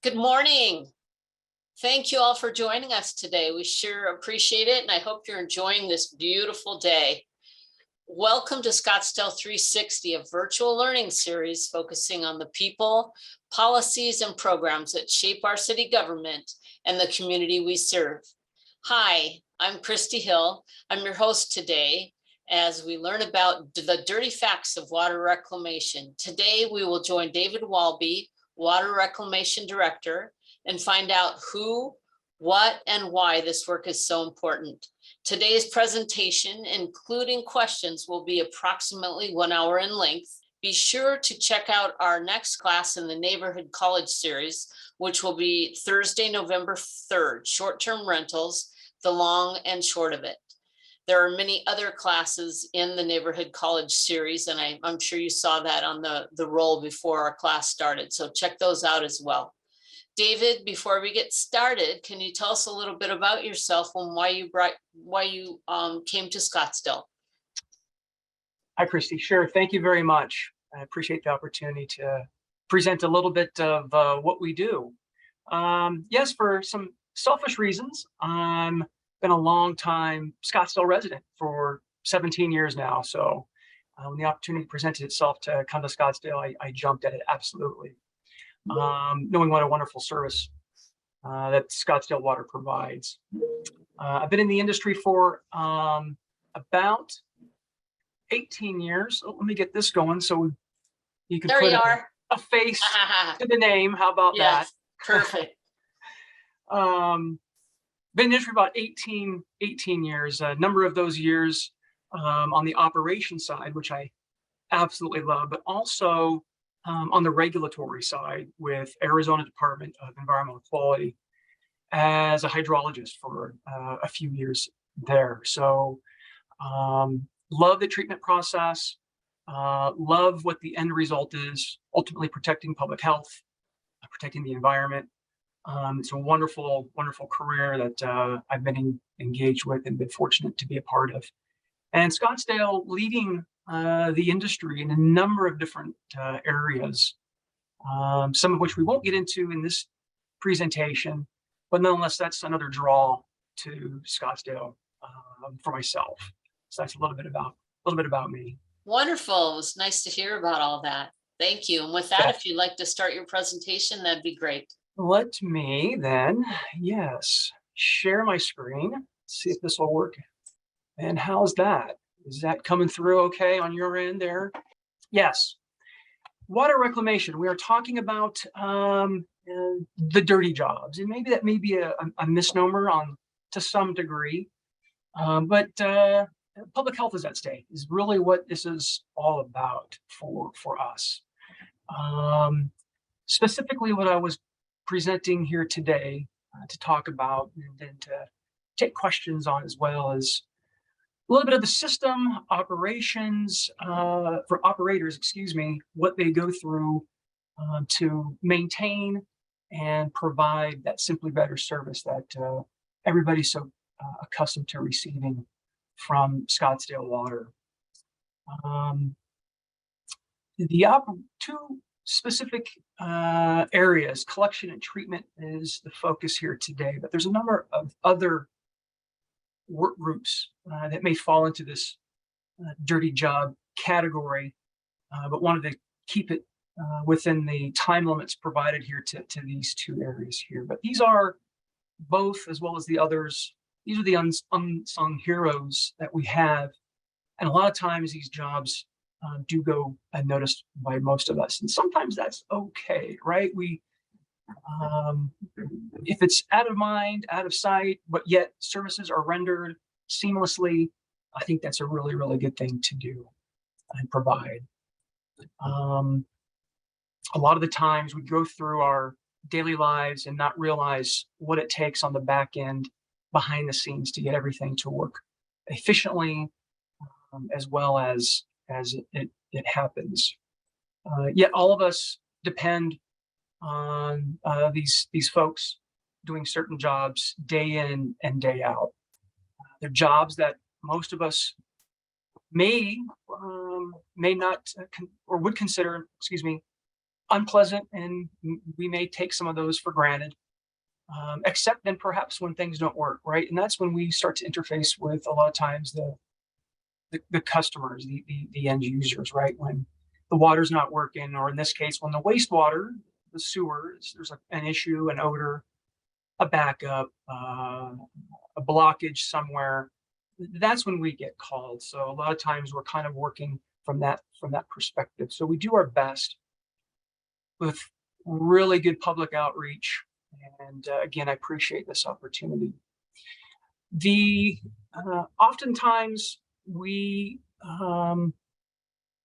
Good morning. Thank you all for joining us today. We sure appreciate it, and I hope you're enjoying this beautiful day. Welcome to Scottsdale 360, a virtual learning series focusing on the people, policies, and programs that shape our city government and the community we serve. Hi, I'm Christy Hill. I'm your host today as we learn about the dirty facts of water reclamation. Today, we will join David Walby, Water Reclamation Director, and find out who, what, and why this work is so important. Today's presentation, including questions, will be approximately 1 hour in length. Be sure to check out our next class in the Neighborhood College series, which will be Thursday, November 3rd, short-term rentals, the long and short of it. There are many other classes in the Neighborhood College series, and I'm sure you saw that on the roll before our class started, so check those out as well. David, before we get started, can you tell us a little bit about yourself and why you came to Scottsdale? Hi, Christy. Sure. Thank you very much. I appreciate the opportunity to present a little bit of what we do. Yes, for some selfish reasons, I'm been a long time Scottsdale resident for 17 years now. So when the opportunity presented itself to come to Scottsdale, I jumped at it absolutely. Knowing what a wonderful service that Scottsdale Water provides. I've been in the industry for about 18 years. Oh, let me get this going so you can put a face to the name. How about that? Perfect. Been in the industry for about 18 years. A number of those years on the operations side, which I absolutely love, but also on the regulatory side with Arizona Department of Environmental Quality as a hydrologist for a few years there. So love the treatment process, love what the end result is, ultimately protecting public health, protecting the environment. It's a wonderful, wonderful career that I've been engaged with and been fortunate to be a part of. And Scottsdale leading the industry in a number of different areas, some of which we won't get into in this presentation, but nonetheless, that's another draw to Scottsdale for myself. So that's a little bit about me. Wonderful. It was nice to hear about all that. Thank you. And with that, if you'd like to start your presentation, that'd be great. Let me then, yes, share my screen. See if this will work. And how's that? Is that coming through okay on your end there? Yes. Water reclamation. We are talking about the dirty jobs, and maybe that may be a misnomer to some degree, but public health is at stake. Is really what this is all about for us. Specifically, what I was presenting here today to talk about and then to take questions on, as well as a little bit of the system operations for operators, what they go through to maintain and provide that simply better service that everybody's so accustomed to receiving from Scottsdale Water. Two specific areas, collection and treatment is the focus here today, but there's a number of other work groups that may fall into this dirty job category, but wanted to keep it within the time limits provided here to these two areas here. But these are both, as well as the others, these are the unsung heroes that we have. And a lot of times these jobs do go unnoticed by most of us. And sometimes that's okay, right? If it's out of mind, out of sight, but yet services are rendered seamlessly, I think that's a really, really good thing to do and provide. A lot of the times we go through our daily lives and not realize what it takes on the back end, behind the scenes, to get everything to work efficiently, as well as it happens. Yet all of us depend on these folks doing certain jobs day in and day out. They're jobs that most of us may not or would consider, unpleasant, and we may take some of those for granted, except then perhaps when things don't work, right? And that's when we start to interface with a lot of times the customers, the end users, right? When the water's not working, or in this case, when the wastewater, the sewers, there's an issue, an odor, a backup, a blockage somewhere. That's when we get called. So a lot of times we're kind of working from that perspective. So we do our best with really good public outreach. And again, I appreciate this opportunity. Oftentimes we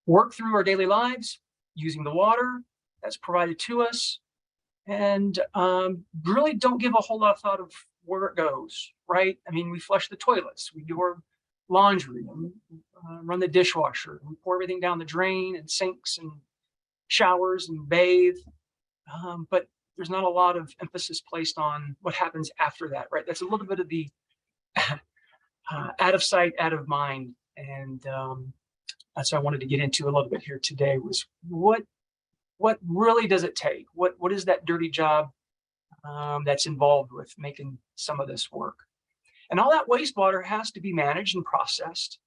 work through our daily lives using the water that's provided to us, and really don't give a whole lot of thought of where it goes, right? I mean, we flush the toilets, we do our laundry, run the dishwasher, we pour everything down the drain and sinks and showers and bathe, but there's not a lot of emphasis placed on what happens after that, right? That's a little bit of the out of sight, out of mind. And that's what I wanted to get into a little bit here today, was what really does it take? What is that dirty job that's involved with making some of this work? And all that wastewater has to be managed and processed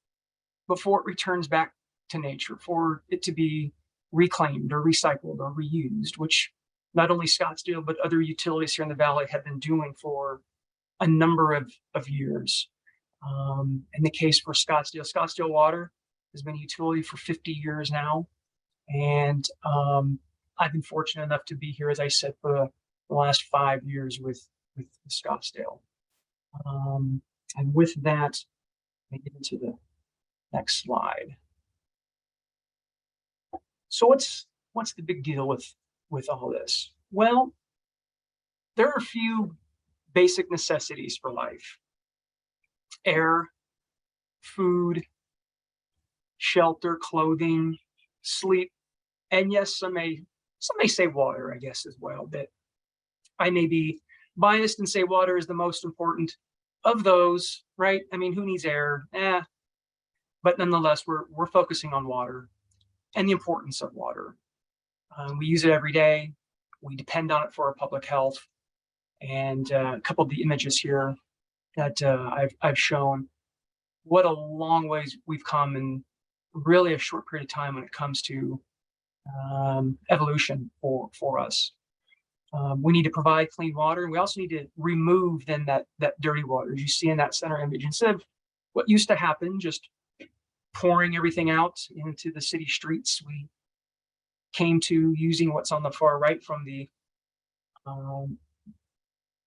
before it returns back to nature, for it to be reclaimed or recycled or reused, which not only Scottsdale, but other utilities here in the Valley have been doing for a number of years. In the case for Scottsdale Water has been a utility for 50 years now. And I've been fortunate enough to be here, as I said, for the last 5 years with Scottsdale. And with that, let me get into the next slide. So what's the big deal with all this? Well, there are a few basic necessities for life: air, food, shelter, clothing, sleep, and yes, some may say water, I guess, as well. But I may be biased and say water is the most important of those, right? I mean, who needs air? But nonetheless, we're focusing on water and the importance of water. We use it every day. We depend on it for our public health. And a couple of the images here that I've shown, what a long ways we've come in really a short period of time when it comes to evolution for us. We need to provide clean water, and we also need to remove then that dirty water, as you see in that center image. Instead of what used to happen, just pouring everything out into the city streets, we came to using what's on the far right from the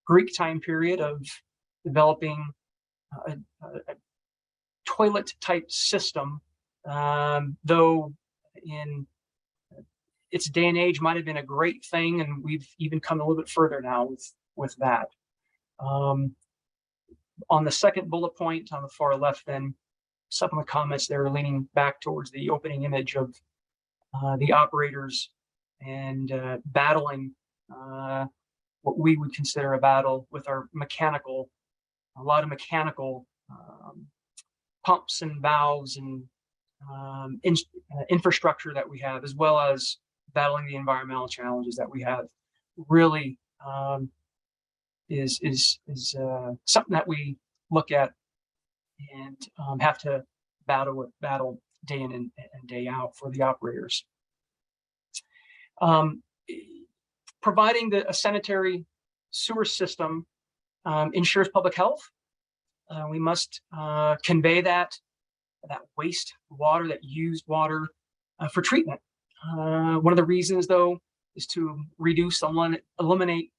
Greek time period of developing a toilet type system, though in its day and age might have been a great thing, and we've even come a little bit further now with that. On the second bullet point on the far left, then some of the comments there are leaning back towards the opening image of the operators and battling what we would consider a battle with a lot of mechanical pumps and valves and infrastructure that we have, as well as battling the environmental challenges that we have. Really is something that we look at and have to battle day in and day out for the operators. Providing a sanitary sewer system ensures public health. We must convey that waste water, that used water, for treatment. One of the reasons, though, is to reduce, eliminate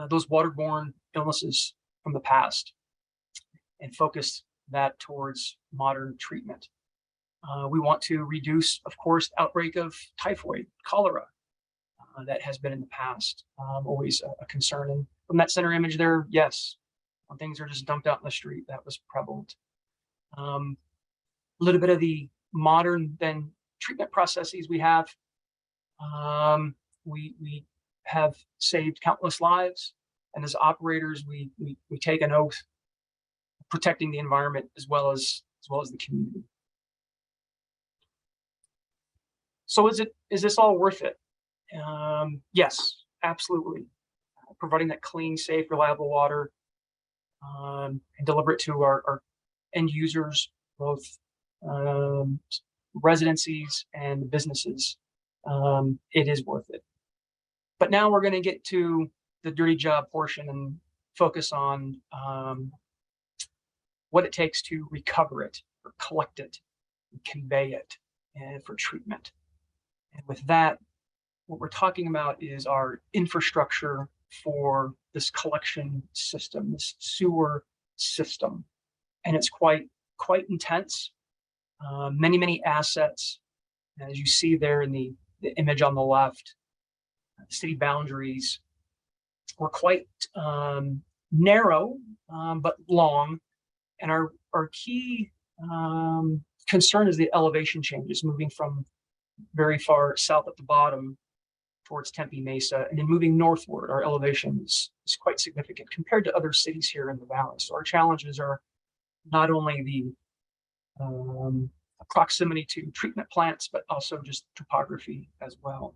those waterborne illnesses from the past and focus that towards modern treatment. We want to reduce, of course, outbreak of typhoid, cholera, that has been in the past, always a concern. And from that center image there, yes, when things are just dumped out in the street, that was prevalent. A little bit of the modern then treatment processes we have. We have saved countless lives, and as operators, we take an oath protecting the environment as well as the community. So is this all worth it? Yes, absolutely. Providing that clean, safe, reliable water, and deliver it to our end users, both um, residencies and businesses. It is worth it. But now we're going to get to the dirty job portion and focus on what it takes to recover it, or collect it, and convey it, and for treatment. And with that, what we're talking about is our infrastructure for this collection system, this sewer system. And it's quite intense. Many assets, as you see there in the image on the left. City boundaries were quite narrow, but long. And our key concern is the elevation changes, moving from very far south at the bottom towards Tempe Mesa, and then moving northward. Our elevation is quite significant compared to other cities here in the valley. So our challenges are not only the proximity to treatment plants, but also just topography as well.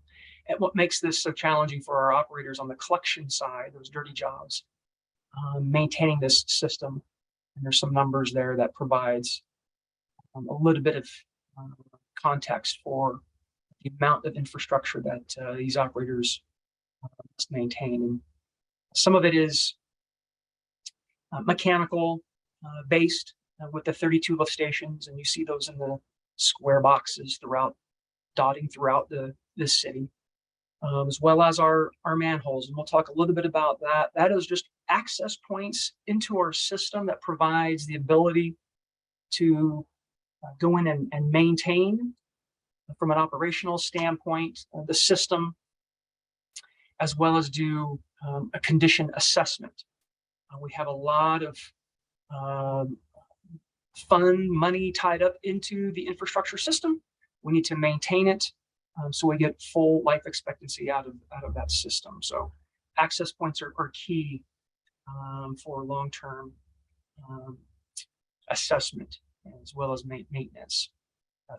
And what makes this so challenging for our operators on the collection side, those dirty jobs, maintaining this system. And there's some numbers there that provides a little bit of context for the amount of infrastructure that these operators must maintain. And some of it is mechanical based with the 32 lift stations, and you see those in the square boxes dotting throughout the city, as well as our manholes. And we'll talk a little bit about that. That is just access points into our system that provides the ability to go in and maintain, from an operational standpoint, the system, as well as do a condition assessment. We have a lot of fund money tied up into the infrastructure system. We need to maintain it, so we get full life expectancy out of that system. So access points are key for long-term assessment, as well as maintenance.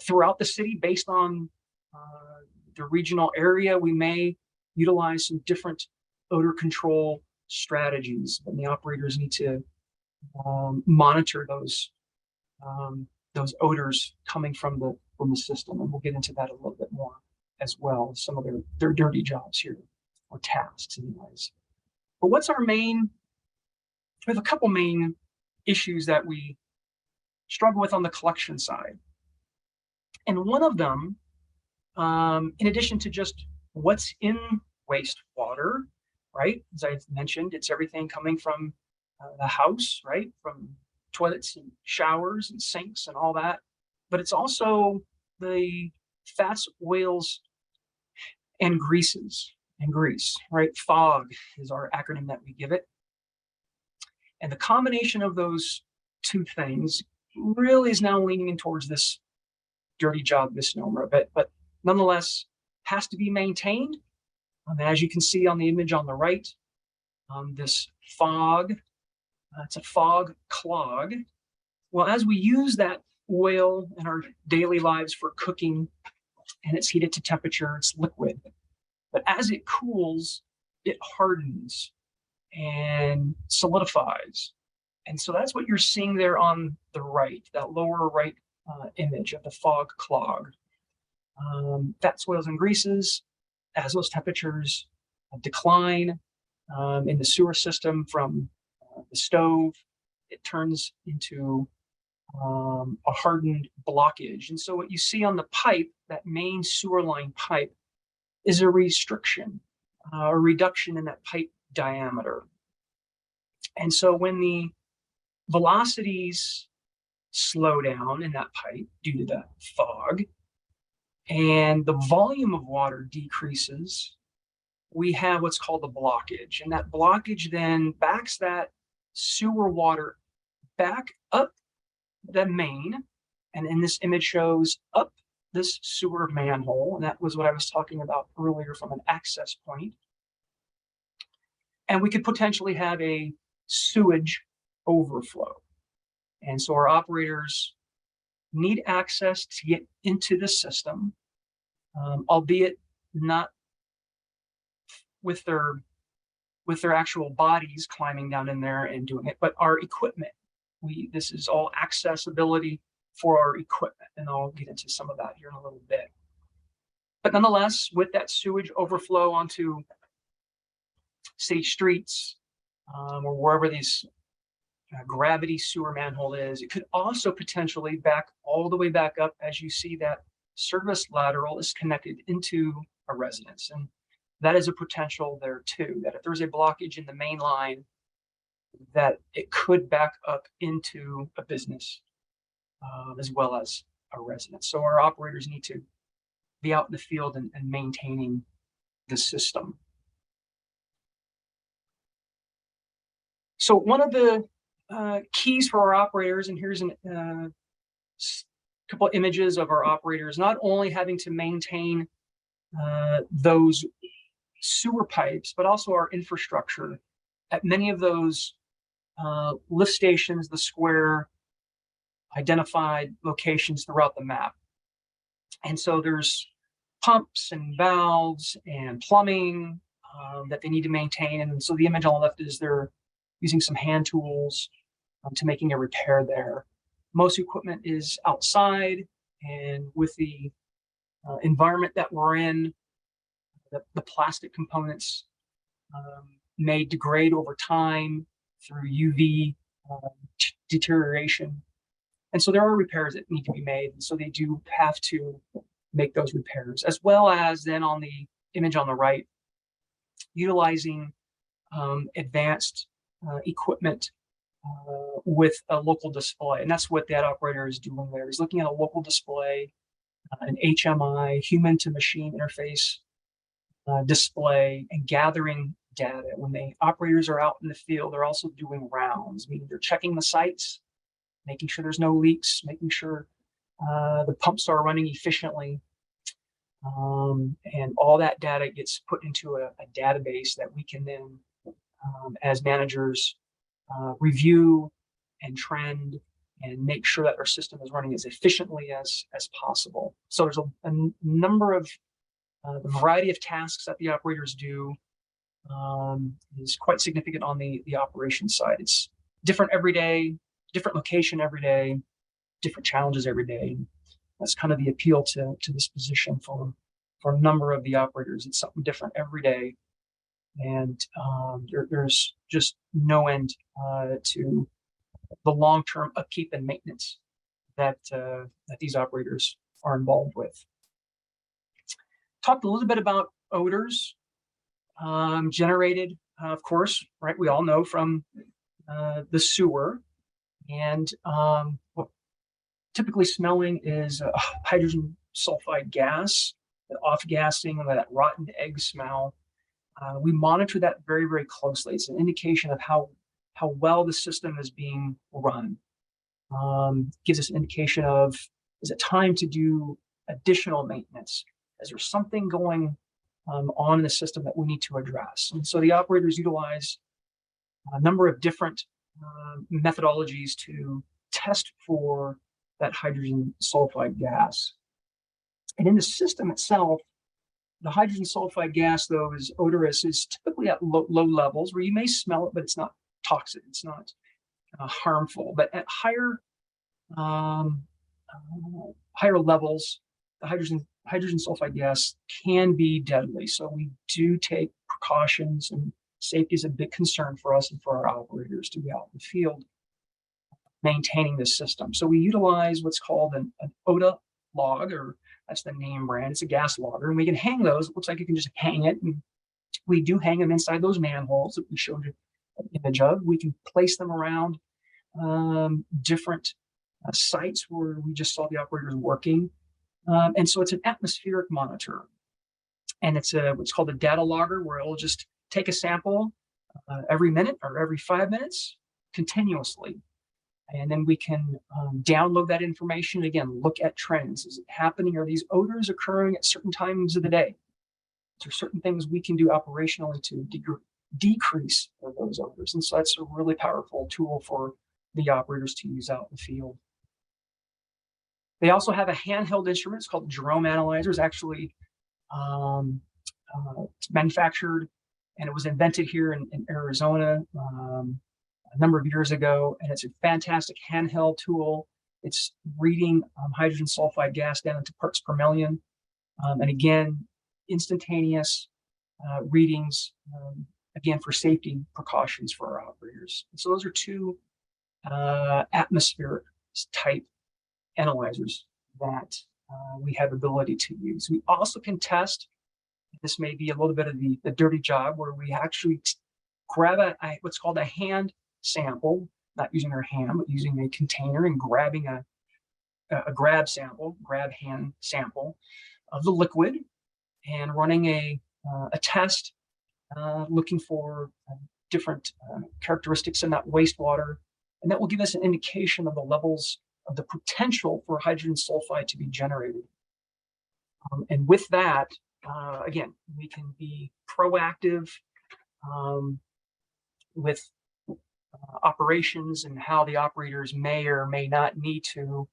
Throughout the city, based on the regional area, we may utilize some different odor control strategies, and the operators need to monitor those odors coming from the system, and we'll get into that a little bit more as well. Some of their dirty jobs here, or tasks, anyways. But what's our main? We have a couple main issues that we struggle with on the collection side, and one of them, in addition to just what's in wastewater, right? As I mentioned, it's everything coming from the house, right? From toilets and showers and sinks and all that. But it's also the fats, oils, and greases and grease, right? FOG is our acronym that we give it. And the combination of those two things really is now leaning in towards this dirty job misnomer, but nonetheless has to be maintained. As you can see on the image on the right, this fog, it's a fog clog. Well, as we use that oil in our daily lives for cooking, and it's heated to temperature, it's liquid, but as it cools, it hardens and solidifies. And so that's what you're seeing there on the right, that lower right image of the fog clog. Fats, oils, and greases, as those temperatures decline in the sewer system from the stove, it turns into a hardened blockage. And so what you see on the pipe, that main sewer line pipe, is a restriction, a reduction in that pipe diameter. And so when the velocities slow down in that pipe due to the fog, and the volume of water decreases, we have what's called a blockage. And that blockage then backs that sewer water back up the main, and in this image shows up this sewer manhole. And that was what I was talking about earlier from an access point. And we could potentially have a sewage overflow. And so our operators need access to get into the system, albeit not with their actual bodies climbing down in there and doing it, but our equipment. This is all accessibility for our equipment, and I'll get into some of that here in a little bit. But nonetheless, with that sewage overflow onto, say, streets or wherever these gravity sewer manhole is, it could also potentially back all the way back up, as you see that service lateral is connected into a residence. And that is a potential there too, that if there's a blockage in the main line, that it could back up into a business as well as a residence. So our operators need to be out in the field and maintaining the system. So one of the keys for our operators, and here's a couple of images of our operators, not only having to maintain those sewer pipes, but also our infrastructure at many of those lift stations, the square identified locations throughout the map. And so there's pumps and valves and plumbing that they need to maintain. And so the image on the left is they're using some hand tools to making a repair there. Most equipment is outside, and with the environment that we're in, the plastic components may degrade over time through UV deterioration. And so there are repairs that need to be made. And so they do have to make those repairs, as well as then on the image on the right, utilizing advanced equipment with a local display. And that's what that operator is doing there. He's looking at a local display, an HMI, human to machine interface display, and gathering data. When the operators are out in the field, they're also doing rounds, meaning they're checking the sites, making sure there's no leaks, making sure the pumps are running efficiently. And all that data gets put into a database that we can then, as managers, review and trend and make sure that our system is running as efficiently as possible. So there's a number of the variety of tasks that the operators do is quite significant on the operations side. It's different every day, different location every day, different challenges every day. That's kind of the appeal to this position for a number of the operators. It's something different every day, and there's just no end to the long-term upkeep and maintenance that these operators are involved with. Talked a little bit about odors generated, of course, right? We all know from the sewer, and what typically smelling is hydrogen sulfide gas, the off-gassing, and that rotten egg smell. We monitor that very, very closely. It's an indication of how well the system is being run. Gives us an indication of, is it time to do additional maintenance? Is there something going on in the system that we need to address? And so the operators utilize a number of different methodologies to test for that hydrogen sulfide gas. And in the system itself, the hydrogen sulfide gas, though, is odorous, is typically at low levels where you may smell it, but it's not toxic, it's not harmful. But at higher levels, the hydrogen sulfide gas can be deadly. So we do take precautions, and safety is a big concern for us and for our operators to be out in the field maintaining this system. So we utilize what's called an Odor log, or that's the name brand. It's a gas logger, and we can hang those. It looks like you can just hang it, and we do hang them inside those manholes that we showed you an image of. We can place them around different sites where we just saw the operators working. And so it's an atmospheric monitor, and it's what's called a data logger, where it'll just take a sample every minute or every 5 minutes continuously. And then we can download that information. Again, look at trends. Is it happening? Are these odors occurring at certain times of the day? Is there certain things we can do operationally to decrease those odors? And so that's a really powerful tool for the operators to use out in the field. They also have a handheld instrument. It's called Odor Analyzers. Actually, it's manufactured and it was invented here in Arizona a number of years ago, and it's a fantastic handheld tool. It's reading hydrogen sulfide gas down into parts per million, and again, instantaneous readings, again, for safety precautions for our operators. And so those are two atmospheric type analyzers that we have ability to use. We also can test, this may be a little bit of the dirty job, where we actually grab what's called a hand sample, not using our hand, but using a container and grabbing a grab hand sample of the liquid, and running a test looking for different characteristics in that wastewater, and that will give us an indication of the levels of the potential for hydrogen sulfide to be generated. And with that, again, we can be proactive with operations and how the operators may or may not need to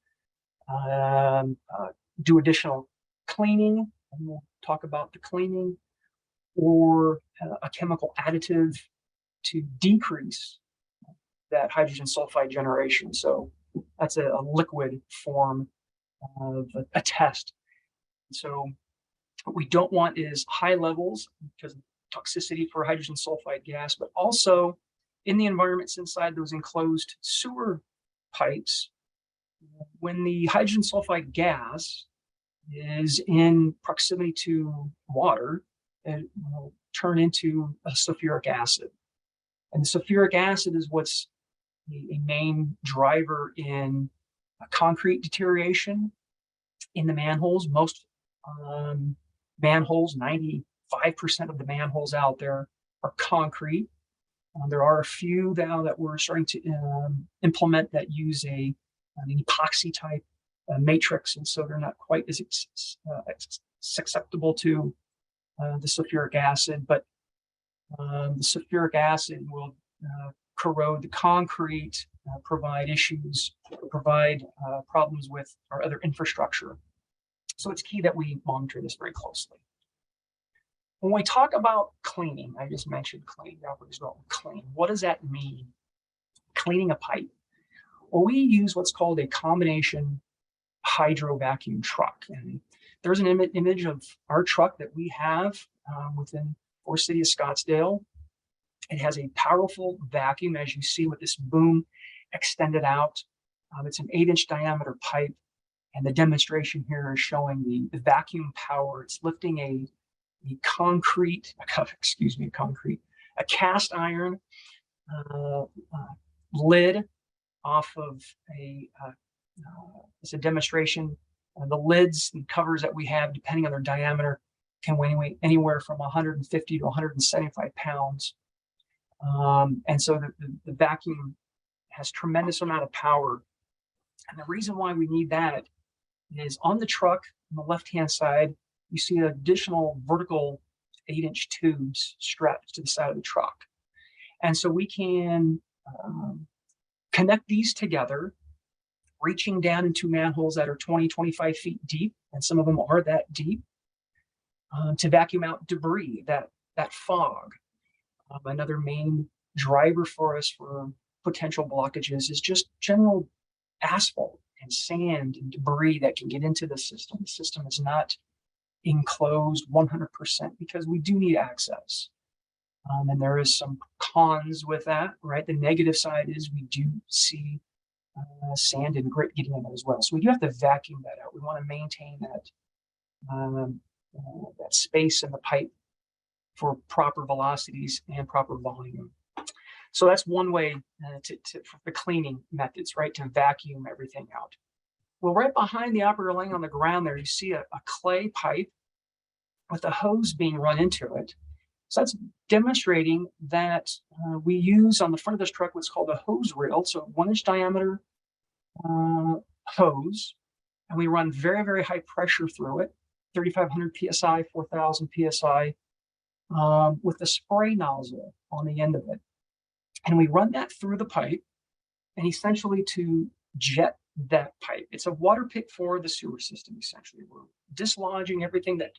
do additional cleaning, and we'll talk about the cleaning, or a chemical additive to decrease that hydrogen sulfide generation. So that's a liquid form of a test. So what we don't want is high levels because of toxicity for hydrogen sulfide gas, but also in the environments inside those enclosed sewer pipes, when the hydrogen sulfide gas is in proximity to water, it will turn into a sulfuric acid. And the sulfuric acid is what's a main driver in concrete deterioration in the manholes. Most manholes, 95% of the manholes out there are concrete. There are a few now that we're starting to implement that use an epoxy type matrix, and so they're not quite as susceptible to the sulfuric acid, but the sulfuric acid will corrode the concrete, provide issues, provide problems with our other infrastructure. So it's key that we monitor this very closely. When we talk about cleaning, I just mentioned clean, clean. What does that mean? Cleaning a pipe. Well, we use what's called a combination hydro vacuum truck. And there's an image of our truck that we have within our city of Scottsdale. It has a powerful vacuum, as you see with this boom extended out. It's an 8-inch diameter pipe. And the demonstration here is showing the vacuum power. It's lifting a cast iron lid off of it's a demonstration. The lids and covers that we have, depending on their diameter, can weigh anywhere from 150 to 175 pounds. And so the vacuum has tremendous amount of power. And the reason why we need that is on the truck, on the left-hand side, you see additional vertical 8-inch tubes strapped to the side of the truck. And so we can connect these together, reaching down into manholes that are 20, 25 feet deep, and some of them are that deep, to vacuum out debris, that fog. Another main driver for us for potential blockages is just general asphalt and sand and debris that can get into the system. The system is not enclosed 100% because we do need access. And there is some cons with that, right? The negative side is we do see sand and grit getting in it as well. So we do have to vacuum that out. We want to maintain that space in the pipe for proper velocities and proper volume. So that's one way for the cleaning methods, right? To vacuum everything out. Well, right behind the operator laying on the ground there, you see a clay pipe with a hose being run into it. So that's demonstrating that we use on the front of this truck what's called a hose reel. So 1-inch diameter hose, and we run very, very high pressure through it, 3,500 PSI, 4,000 PSI, with a spray nozzle on the end of it. And we run that through the pipe, and essentially to jet that pipe. It's a water pick for the sewer system, essentially. We're dislodging everything that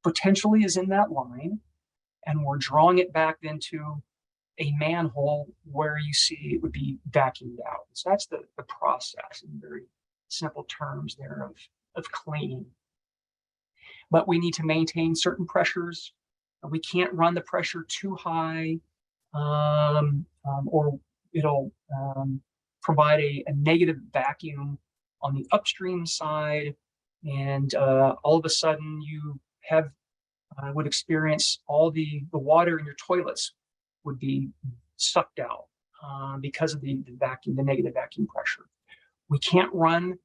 potentially is in that line, and we're drawing it back into a manhole where you see it would be vacuumed out. So that's the process in very simple terms there of cleaning. But we need to maintain certain pressures. We can't run the pressure too high, or it'll provide a negative vacuum on the upstream side, and all of a sudden you have would experience all the water in your toilets would be sucked out because of the vacuum, the negative vacuum pressure. We can't run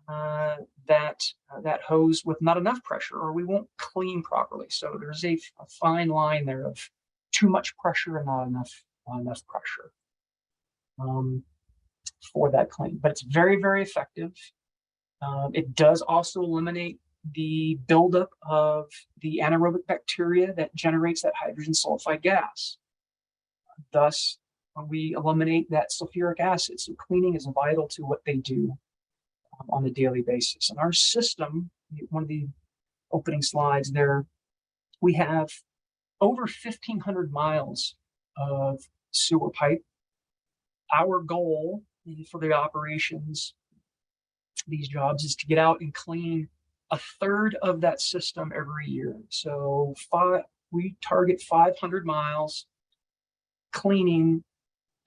that hose with not enough pressure, or we won't clean properly. So there's a fine line there of too much pressure and not enough pressure for that clean. But it's very, very effective. It does also eliminate the buildup of the anaerobic bacteria that generates that hydrogen sulfide gas. Thus, we eliminate that sulfuric acid. So cleaning is vital to what they do on a daily basis. And our system, one of the opening slides there, we have over 1,500 miles of sewer pipe. Our goal for the operations, these jobs, is to get out and clean a third of that system every year. So we target 500 miles cleaning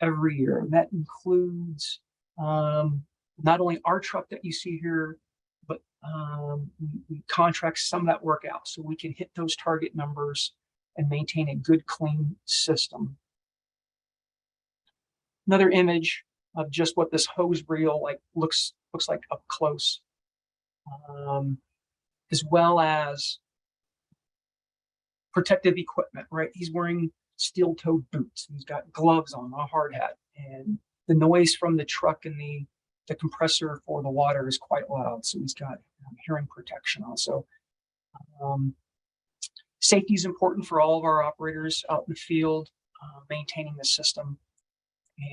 every year. And that includes not only our truck that you see here, but we contract some of that work out so we can hit those target numbers and maintain a good, clean system. Another image of just what this hose reel looks like up close, as well as protective equipment, right? He's wearing steel-toed boots. He's got gloves on, a hard hat, and the noise from the truck and the compressor for the water is quite loud. So he's got hearing protection also. Safety is important for all of our operators out in the field, maintaining the system.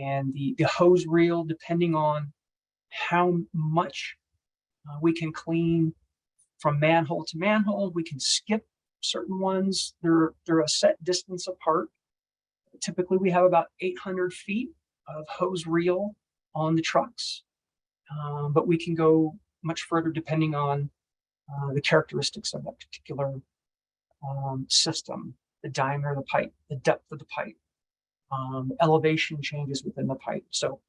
And the hose reel, depending on how much we can clean from manhole to manhole, we can skip certain ones. They're a set distance apart. Typically, we have about 800 feet of hose reel on the trucks, but we can go much further depending on the characteristics of that particular system, the diameter of the pipe, the depth of the pipe, elevation changes within the pipe. So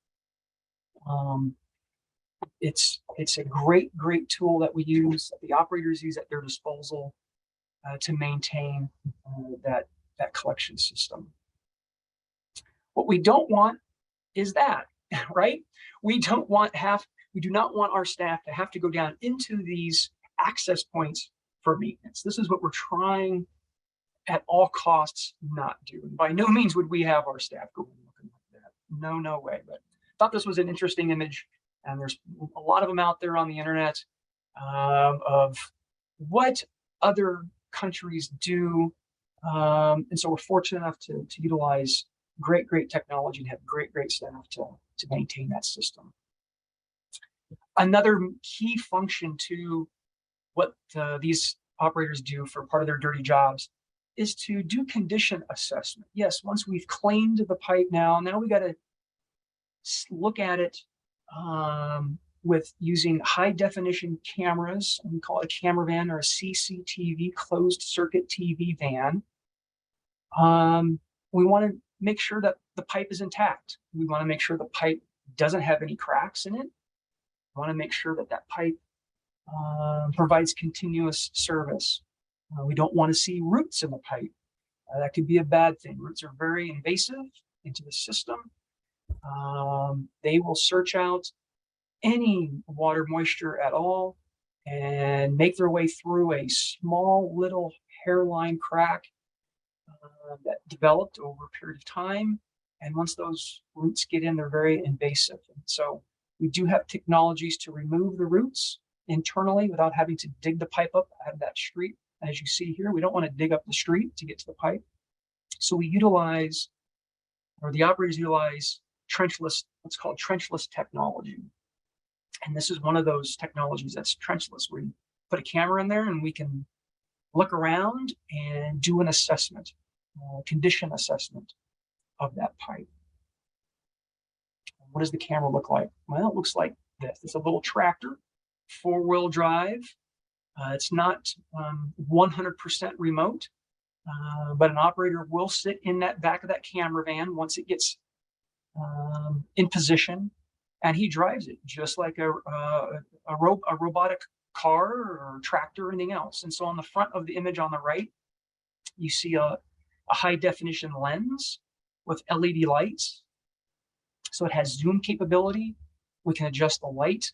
it's a great tool that we use, that the operators use at their disposal to maintain that collection system. What we don't want is that, right? We do not want our staff to have to go down into these access points for maintenance. This is what we're trying at all costs not do. And by no means would we have our staff go looking like that. No way. But I thought this was an interesting image, and there's a lot of them out there on the internet of what other countries do. And so we're fortunate enough to utilize great technology and have great staff to maintain that system. Another key function to what these operators do for part of their dirty jobs is to do condition assessment. Yes, once we've cleaned the pipe, now we got to look at it with using high definition cameras. And we call it a camera van, or a CCTV, closed circuit TV van. We want to make sure that the pipe is intact. We want to make sure the pipe doesn't have any cracks in it. We want to make sure that that pipe provides continuous service. We don't want to see roots in the pipe. That could be a bad thing. Roots are very invasive into the system. They will search out any water moisture at all and make their way through a small little hairline crack that developed over a period of time. And once those roots get in, they're very invasive. And so we do have technologies to remove the roots internally without having to dig the pipe up out of that street. As you see here, we don't want to dig up the street to get to the pipe. So we utilize, or the operators utilize, trenchless, what's called trenchless technology. And this is one of those technologies that's trenchless, where you put a camera in there and we can look around and do an assessment. condition assessment of that pipe. What does the camera look like? Well, it looks like this. It's a little tractor, 4-wheel drive. It's not 100% remote, but an operator will sit in that back of that camera van once it gets in position, and he drives it just like a robotic car or tractor or anything else. And so on the front of the image on the right, you see a high definition lens with LED lights. So it has zoom capability. We can adjust the light,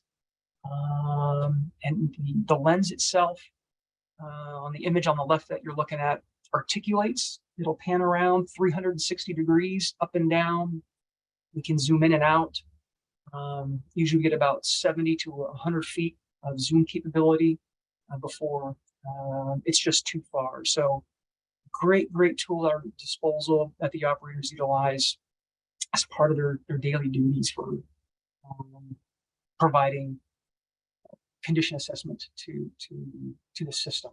and the lens itself on the image on the left that you're looking at articulates. It'll pan around 360 degrees up and down. We can zoom in and out. Usually we get about 70 to 100 feet of zoom capability before it's just too far. So great tool at our disposal that the operators utilize as part of their daily duties for providing condition assessment to the system.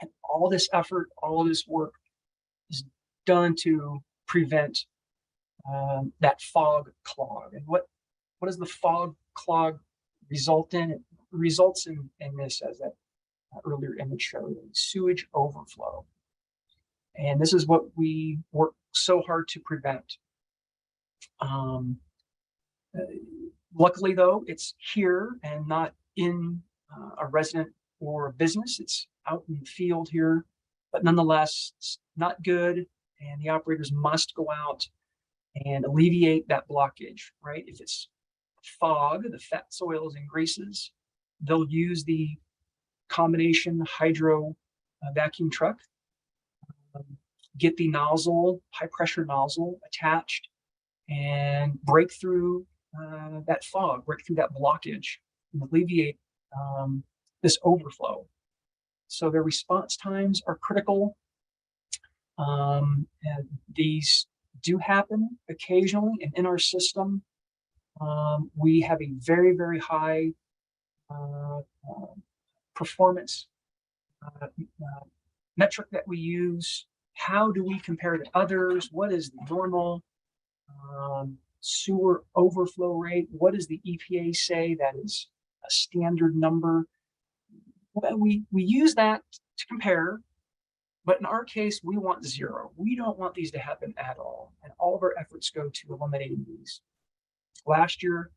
And all this effort, all of this work is done to prevent that fog clog. And what does the fog clog result in? It results in this, as that earlier image showed, sewage overflow. And this is what we work so hard to prevent. Luckily, though, it's here and not in a resident or a business. It's out in the field here, but nonetheless, it's not good. And the operators must go out and alleviate that blockage, right? If it's fog, the fat soils and greases, they'll use the combination hydro vacuum truck, get the nozzle, high pressure nozzle attached, and break through that fog, break through that blockage, and alleviate this overflow. So their response times are critical. And these do happen occasionally, and in our system, we have a very high performance metric that we use. How do we compare to others? What is the normal sewer overflow rate? What does the EPA say that is a standard number? Well, we use that to compare, but in our case, we want 0. We don't want these to happen at all, and all of our efforts go to eliminating these. Last year,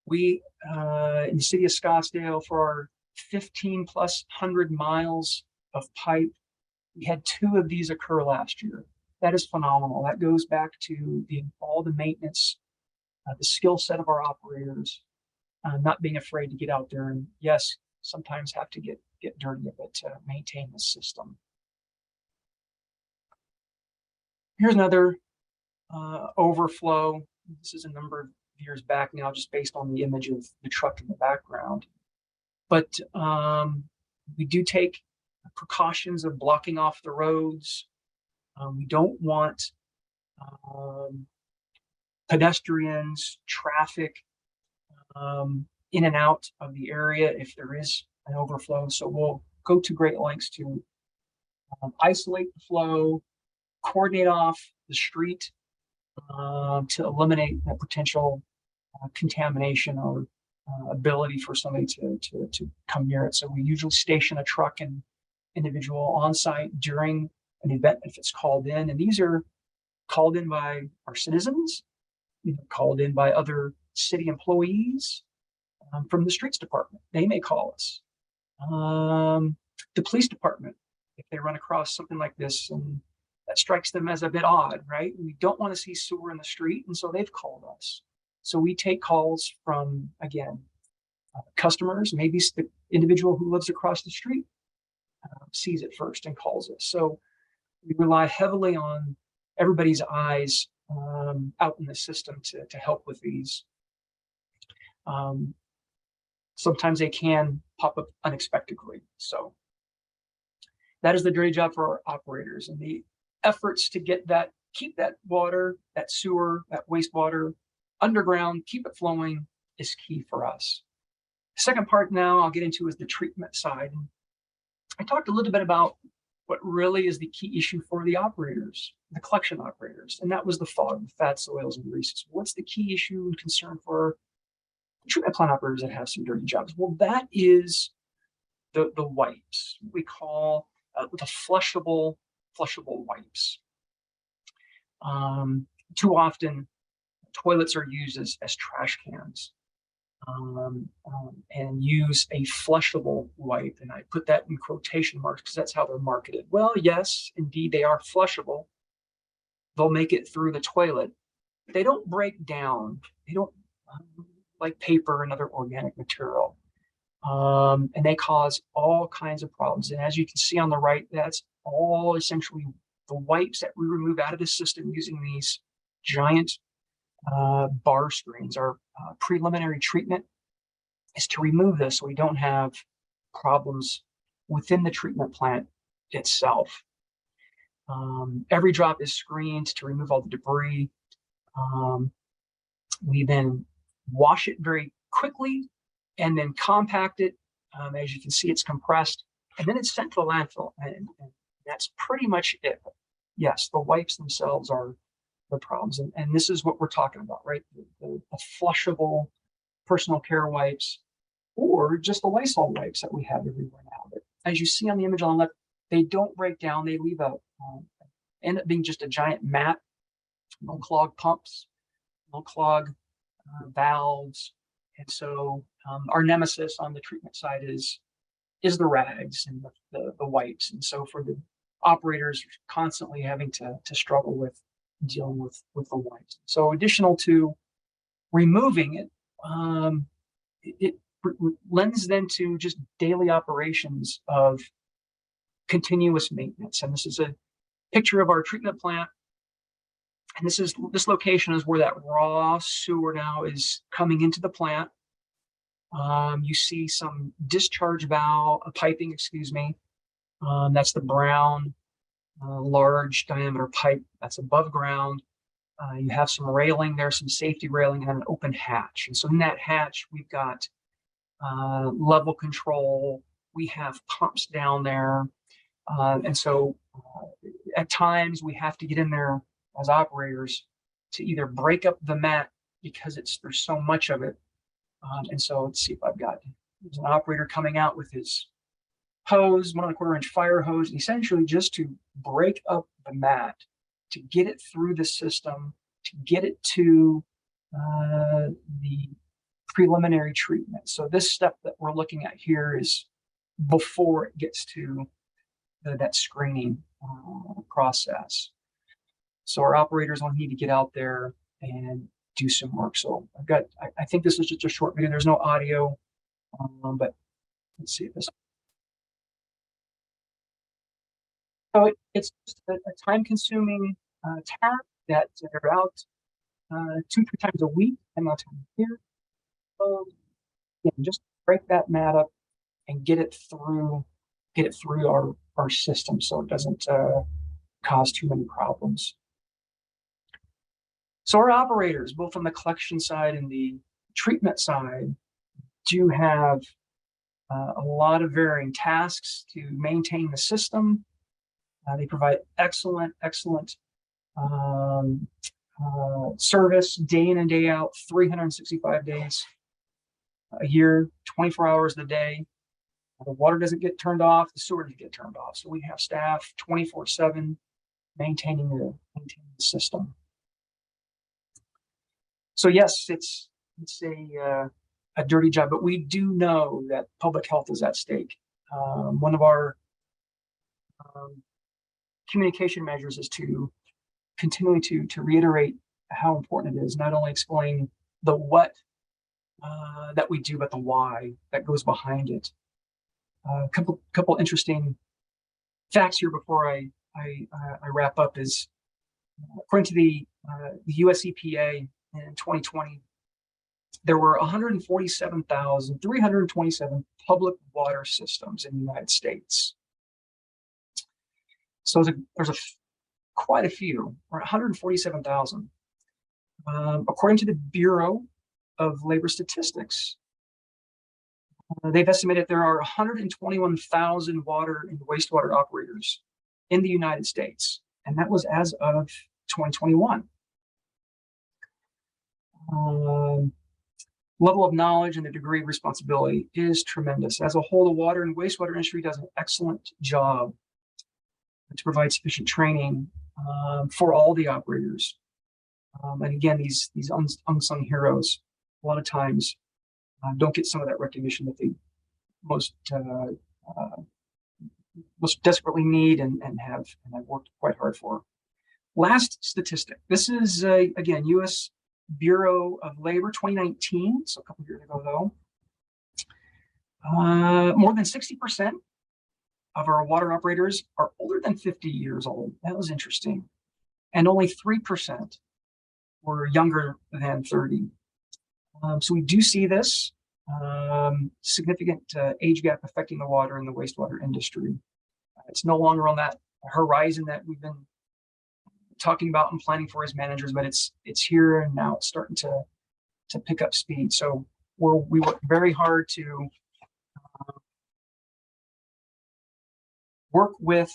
we in the city of Scottsdale, for our 1,500+ miles of pipe, we had 2 of these occur last year. That is phenomenal. That goes back to all the maintenance, the skill set of our operators, not being afraid to get out there, and yes, sometimes have to get dirty a bit to maintain the system. Here's another overflow. This is a number of years back now, just based on the image of the truck in the background. But we do take precautions of blocking off the roads. We don't want pedestrians, traffic in and out of the area if there is an overflow. So we'll go to great lengths to isolate the flow, coordinate off the street to eliminate that potential contamination or ability for somebody to come near it. So we usually station a truck and individual on site during an event if it's called in, and these are called in by our citizens, called in by other city employees, from the streets department. They may call us. The police department, if they run across something like this and that strikes them as a bit odd, right? We don't want to see sewer in the street, and so they've called us. So we take calls from, again, customers. Maybe the individual who lives across the street sees it first and calls us. So we rely heavily on everybody's eyes out in the system to help with these. Sometimes they can pop up unexpectedly. So that is the dirty job for our operators, and the efforts to keep that water, that sewer, that wastewater underground, keep it flowing is key for us. The second part now I'll get into is the treatment side. I talked a little bit about what really is the key issue for the operators, the collection operators, and that was the fog, the fats, oils, and greases. What's the key issue and concern for treatment plant operators that have some dirty jobs? Well, that is the wipes. We call the flushable wipes. Too often, toilets are used as trash cans, and use a flushable wipe. And I put that in quotation marks because that's how they're marketed. Well, yes, indeed, they are flushable. They'll make it through the toilet. They don't break down. They don't like paper and other organic material. And they cause all kinds of problems. And as you can see on the right, that's all essentially the wipes that we remove out of the system using these giant bar screens. Our preliminary treatment is to remove this so we don't have problems within the treatment plant itself. Every drop is screened to remove all the debris. We then wash it very quickly and then compact it. As you can see, it's compressed, and then it's sent to the landfill. And that's pretty much it. Yes, the wipes themselves are the problems. And this is what we're talking about, right? The flushable personal care wipes, or just the Lysol wipes that we have everywhere now. But as you see on the image on the left, they don't break down. They leave end up being just a giant mat. They'll clog pumps, they'll clog valves. And so our nemesis on the treatment side is the rags and the wipes. And so for the operators constantly having to struggle with dealing with the wipes. So additional to removing it, it lends then to just daily operations of continuous maintenance. And this is a picture of our treatment plant. And this location is where that raw sewer now is coming into the plant. You see some discharge valve, piping, excuse me. That's the brown, large diameter pipe that's above ground. You have some railing there, some safety railing, and an open hatch. And so in that hatch, we've got level control. We have pumps down there. And so at times we have to get in there as operators to either break up the mat because there's so much of it. And so let's see if there's an operator coming out with his hose, 1 1/4 inch fire hose, essentially just to break up the mat, to get it through the system, to get it to the preliminary treatment. So this step that we're looking at here is before it gets to that screening process. So our operators will need to get out there and do some work. So I think this is just a short video. There's no audio, but let's see this. So it's just a time-consuming task that they're out 2-3 times a week, and I'll tell you here. Just break that mat up and get it through our system so it doesn't cause too many problems. So our operators, both on the collection side and the treatment side, do have a lot of varying tasks to maintain the system. They provide excellent service day in and day out, 365 days a year, 24 hours a day. The water doesn't get turned off, the sewer doesn't get turned off. So we have staff 24/7 maintaining the system. So yes, it's a dirty job, but we do know that public health is at stake. One of our communication measures is to continually to reiterate how important it is, not only explain the what that we do, but the why that goes behind it. A couple interesting facts here before I wrap up is, according to the US EPA in 2020, there were 147,327 public water systems in the United States. So there's quite a few, or 147,000. According to the Bureau of Labor Statistics, they've estimated there are 121,000 water and wastewater operators in the United States. And that was as of 2021. Level of knowledge and the degree of responsibility is tremendous. As a whole, the water and wastewater industry does an excellent job to provide sufficient training for all the operators. And again, these unsung heroes, a lot of times, don't get some of that recognition that they most desperately need and have worked quite hard for. Last statistic. This is again U.S. Bureau of Labor 2019, so a couple of years ago though. More than 60% of our water operators are older than 50 years old. That was interesting. And only 3% were younger than 30. So we do see this significant age gap affecting the water and the wastewater industry. It's no longer on that horizon that we've been talking about and planning for as managers, but it's here and now. It's starting to pick up speed. So we work very hard to work with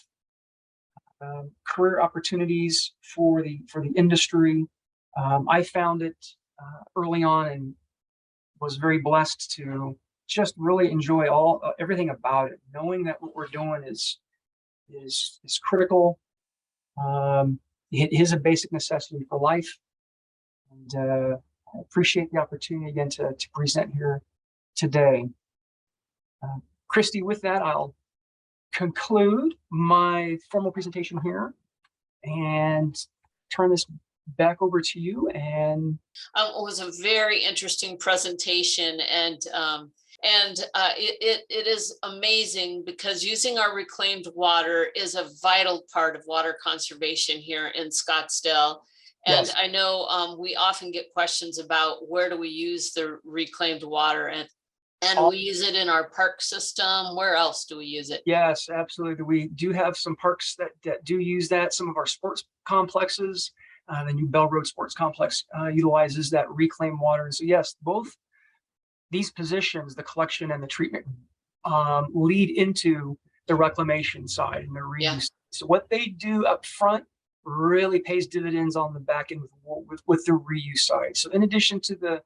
career opportunities for the industry. I found it early on and was very blessed to just really enjoy everything about it, knowing that what we're doing is critical. It is a basic necessity for life, and I appreciate the opportunity again to present here today. Christy, with that, I'll conclude my formal presentation here and turn this back over to you. And it was a very interesting presentation, and it is amazing because using our reclaimed water is a vital part of water conservation here in Scottsdale. And yes. I know we often get questions about where do we use the reclaimed water, and we use it in our park system. Where else do we use it? Yes, absolutely. We do have some parks that do use that. Some of our sports complexes, the new Bell Road Sports Complex utilizes that reclaimed water. And so yes, both these positions, the collection and the treatment, lead into the reclamation side and the reuse. Yeah. So what they do up front really pays dividends on the back end with the reuse side. So in addition to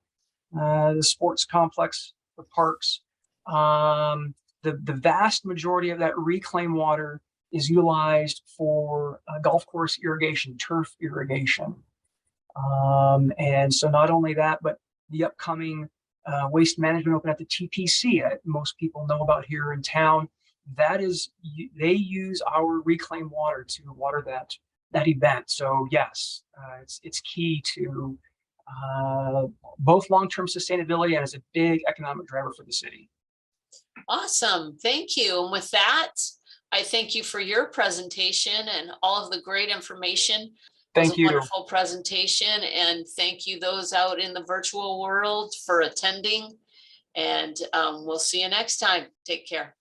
the sports complex, the parks, the vast majority of that reclaimed water is utilized for golf course irrigation, turf irrigation. And so not only that, but the upcoming waste management open at the TPC that most people know about here in town. That is, they use our reclaimed water to water that event. So yes, it's key to both long-term sustainability and as a big economic driver for the city. Awesome, thank you. And with that, I thank you for your presentation and all of the great information. Thank you. Wonderful presentation, and thank you those out in the virtual world for attending. And we'll see you next time. Take care.